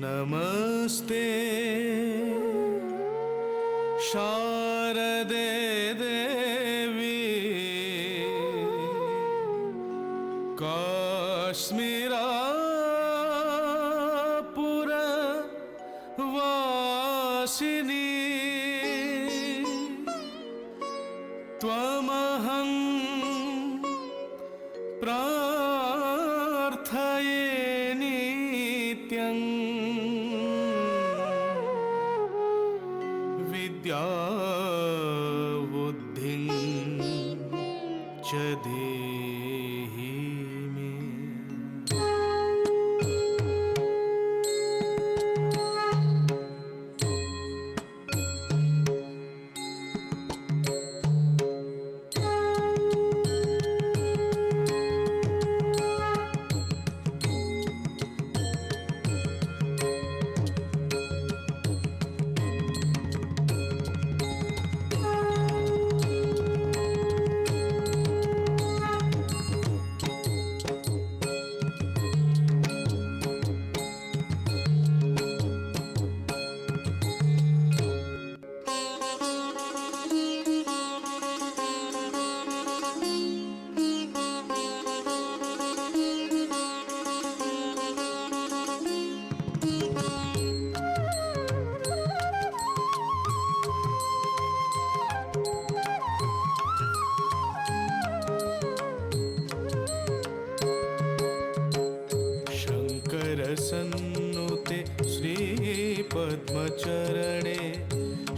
नमस्ते शारदे देवी काश्मीरापुर वासिनी त्वमहं प्रार्थये नित्यं विद्याबुद्धिं च देहि मे। सन्नुते श्री पद्मचरणे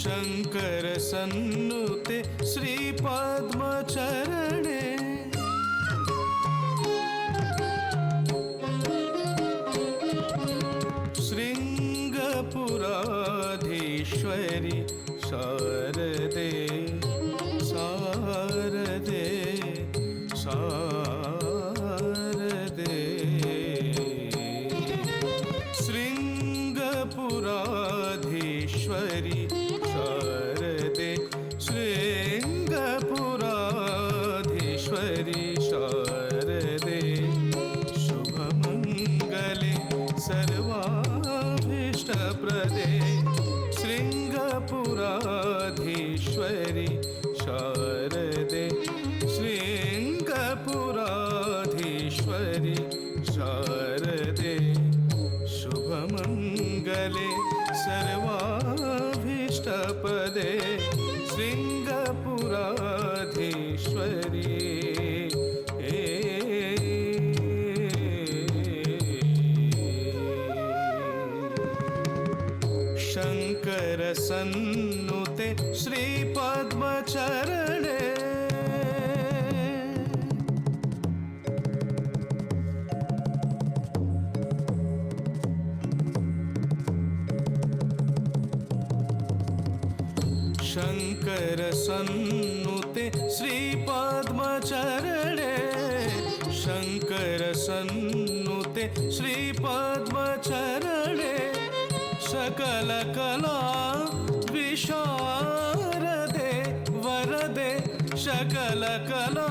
शंकर सन्नुते श्री पद्मचरणे शृंगपुराधीश्वरी शारदे शारदे शारदे शृंगपुराधीश्वरी शारदे शृंगपुराधीश्वरी शारदे शुभमंगले सर्वाभीष्टप्रदे शृंगपुराधीश्वरी शारदे शृंगपुराधीश्वरी शारदे शुभमंगले सर्वाभीष्टपदे शृंगपुराधीश्वरी शंकर सन्नुते श्री पद्मचरणे शंकर सन्नुते श्री पद्मचरणे शंकर सन्नुते श्री पद्मचरणे सकल कला विशारदे वरदे सकल कला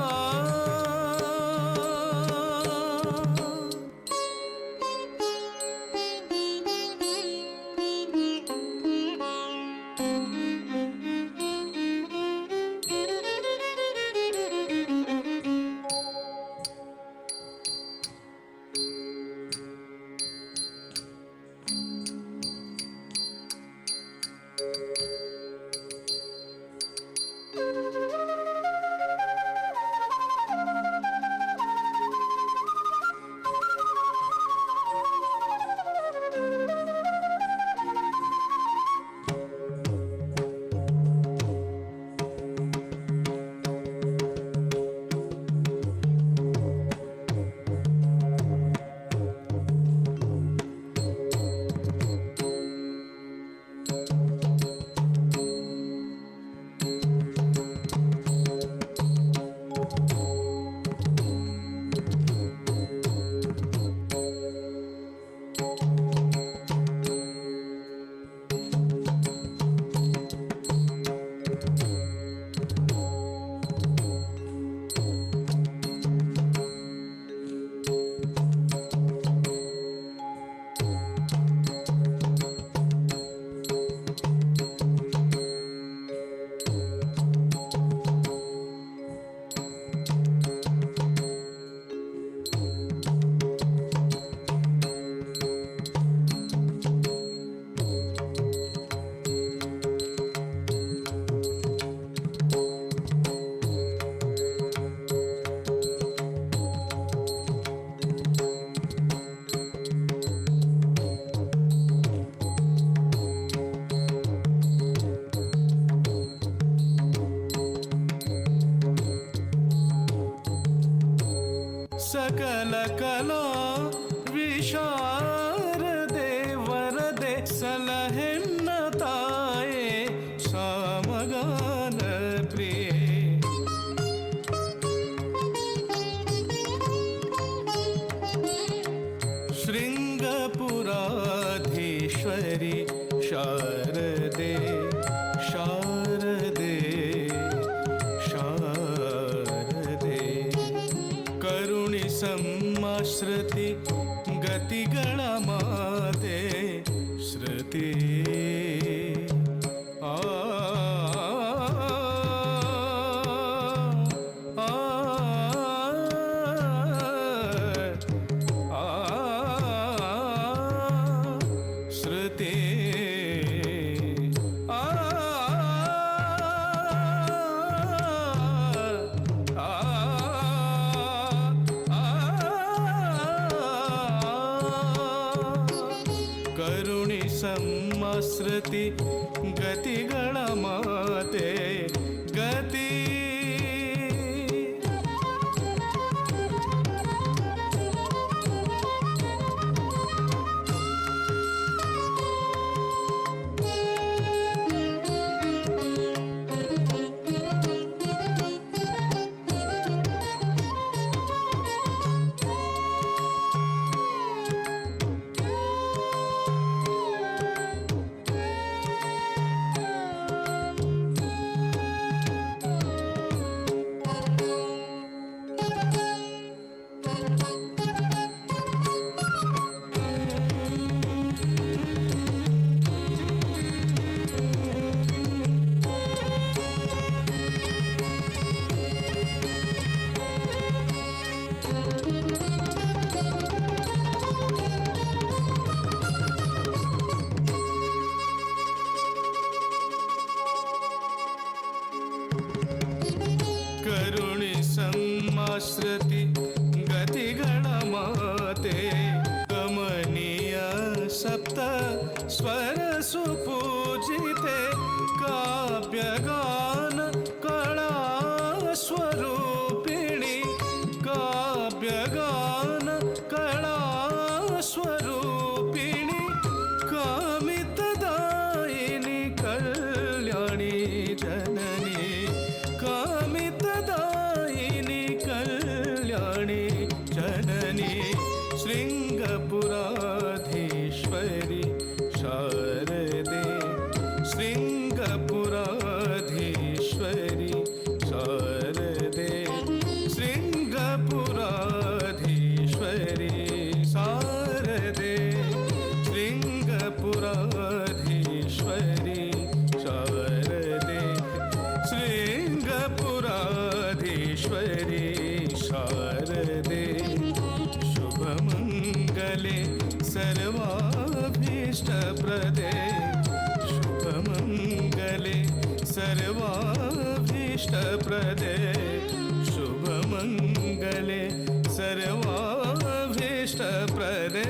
सकल कला विशारदे वरदे सलहेन्न ताये सामगान प्रिये शृङ्गपुराधीश्वरि शारदे शारदे शारदे करुणि सम्माश्रुति गतिಗಳ ಮಾತೆ ಶ್ರುತಿ ಆ ಕರುಣಿ ಸಮ್ಮಾಶ್ರುತಿ ಗತಿಗಳ ಮಾತೆ ಗತಿ ಕರುಣಿ ಸಮ್ಮಾಶ್ರುತಿ ಗತಿಗಳ ಮಾತೆ ಗಮನೀಯ ಸಪ್ತ ಸ್ವರ ಸುಪೂಜಿತೆ ಕಾವ್ಯಗಾನ ಕಳಾ ಸ್ವರೂಪಿಣಿ ಕಾವ್ಯಗಾನ ಕಳಾ ಸ್ವರೂಪಿಣಿ ಕಾಮಿತದಾಯಿನಿ ಕಲ್ಯಾಣಿ ಜನನಿ ಕಾಮಿತದಾಯಿನಿ ಕಲ್ಯಾಣಿ ಜನನಿ ಶೃಂಗಪುರಾಧೀಶ್ವರಿ ಶಾರದೆ ಶೃಂಗಪುರಾಧೀಶ್ವರಿ ಶಾರದೆ ಶೃಂಗಪುರಾಧೀಶ್ವರಿ ಶಾರದೆ ಶೃಂಗಪುರಾಧೀಶ್ವರಿ ಶಾರದೆ ಶೃಂಗಪುರಾಧೀಶ್ವರಿ ಶಾರದೆ ಶುಭಮಂಗಲೆ ಸರ್ವಾಭೀಷ್ಟಪ್ರದೆ ಶುಭಮಂಗಲೆ ಸರ್ವಾಭೀಷ್ಟಪ್ರದೆ ಶುಭಮಂಗಲೆ ಸರ್ವಾಭೀಷ್ಟಪ್ರದೆ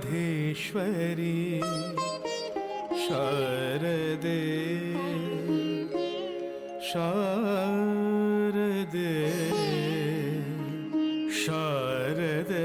ಶೃಂಗಪುರಾಧೀಶ್ವರಿ ಶಾರದೆ ಶಾರದೆ ಶಾರದೆ